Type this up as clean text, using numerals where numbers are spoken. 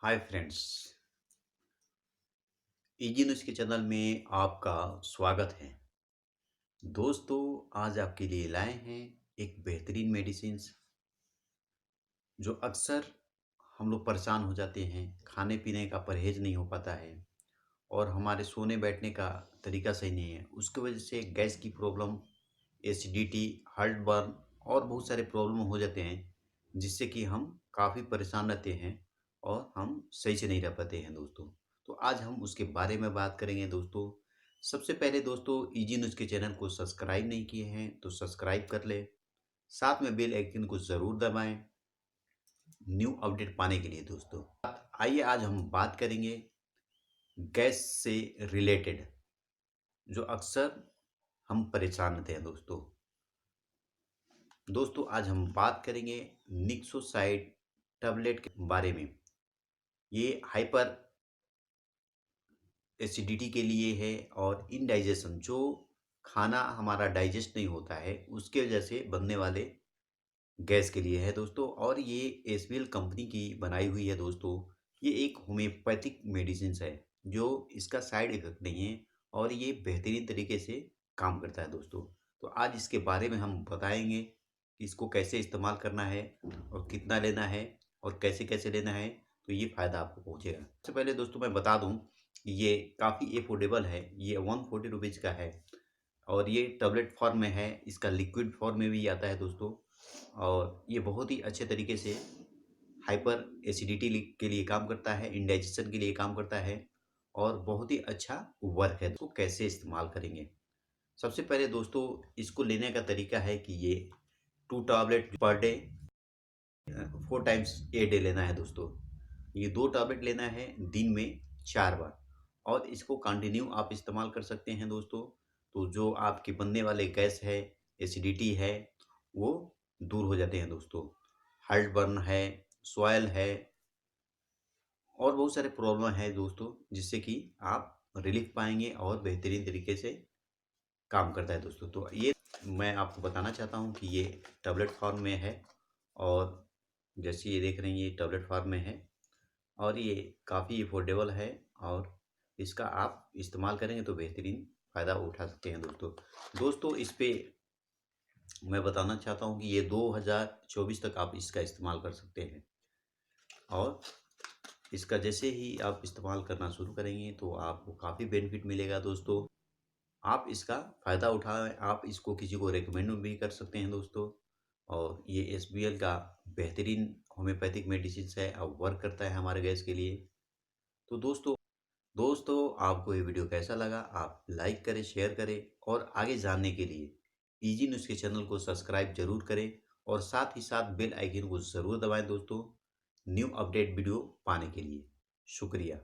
Hi friends. Easy news के channel में आपका स्वागत है। दोस्तों, आज आपके लिए लाए हैं एक बेहतरीन मेडिसिन जो अक्सर हम लोग परेशान हो जाते हैं। खाने पीने का परहेज नहीं हो पाता है और हमारे सोने बैठने का तरीका सही नहीं है। उसकी वजह से गैस की प्रॉब्लम, एसिडिटी, हार्ट बर्न और बहुत सारे प्रॉब्लम हो जाते हैं, जिससे कि हम काफ़ी परेशान रहते हैं और हम सही से नहीं रह पाते हैं दोस्तों। तो आज हम उसके बारे में बात करेंगे दोस्तों। सबसे पहले दोस्तों, इजी न्यूज़ के चैनल को सब्सक्राइब नहीं किए हैं तो सब्सक्राइब कर ले, साथ में बेल आइकन को ज़रूर दबाएं न्यू अपडेट पाने के लिए दोस्तों। आइए आज हम बात करेंगे गैस से रिलेटेड, जो अक्सर हम परेशान रहते हैं दोस्तों। दोस्तों, आज हम बात करेंगे निक्सोसाइड टैबलेट के बारे में। ये हाइपर एसिडिटी के लिए है और इनडाइजेशन, जो खाना हमारा डाइजेस्ट नहीं होता है उसके वजह से बनने वाले गैस के लिए है दोस्तों। और ये एसबीएल कंपनी की बनाई हुई है दोस्तों। ये एक होम्योपैथिक मेडिसिन है, जो इसका साइड इफेक्ट नहीं है और ये बेहतरीन तरीके से काम करता है दोस्तों। तो आज इसके बारे में हम बताएंगे कि इसको कैसे इस्तेमाल करना है और कितना लेना है और कैसे कैसे लेना है, तो ये फ़ायदा आपको पहुँचेगा। सबसे पहले दोस्तों मैं बता दूँ, ये काफ़ी अफोर्डेबल है। ये 140 रुपीज़ का है और ये टैबलेट फॉर्म में है, इसका लिक्विड फॉर्म में भी आता है दोस्तों। और ये बहुत ही अच्छे तरीके से हाइपर एसिडिटी के लिए काम करता है, इंडाइजेशन के लिए काम करता है और बहुत ही अच्छा वर्क है। तो कैसे इस्तेमाल करेंगे? सबसे पहले दोस्तों, इसको लेने का तरीका है कि ये 2 tablet per day, 4 times a day लेना है दोस्तों। ये 2 टैबलेट लेना है दिन में 4 बार और इसको कंटिन्यू आप इस्तेमाल कर सकते हैं दोस्तों। तो जो आपके बनने वाले गैस है, एसिडिटी है, वो दूर हो जाते हैं दोस्तों। हार्ट बर्न है, सॉइल है और बहुत सारे प्रॉब्लम है दोस्तों, जिससे कि आप रिलीफ पाएँगे और बेहतरीन तरीके से काम करता है दोस्तों। तो ये मैं आपको बताना चाहता हूँ कि ये टैबलेट फॉर्म में है और जैसे ये देख रहे हैं, ये टैबलेट फॉर्म में है और ये काफ़ी अफोर्डेबल है और इसका आप इस्तेमाल करेंगे तो बेहतरीन फ़ायदा उठा सकते हैं दोस्तों। दोस्तों, इस पे मैं बताना चाहता हूँ कि ये 2024 तक आप इसका इस्तेमाल कर सकते हैं और इसका जैसे ही आप इस्तेमाल करना शुरू करेंगे तो आपको काफ़ी बेनिफिट मिलेगा दोस्तों। आप इसका फ़ायदा उठाएँ, आप इसको किसी को रिकमेंड भी कर सकते हैं दोस्तों। और ये एसबीएल का बेहतरीन होम्योपैथिक मेडिसिन है और वर्क करता है हमारे गैस के लिए। तो दोस्तों, आपको ये वीडियो कैसा लगा? आप लाइक करें, शेयर करें और आगे जानने के लिए इजी न्यूज़ के चैनल को सब्सक्राइब ज़रूर करें और साथ ही साथ बेल आइकन को ज़रूर दबाएँ दोस्तों, न्यू अपडेट वीडियो पाने के लिए। शुक्रिया।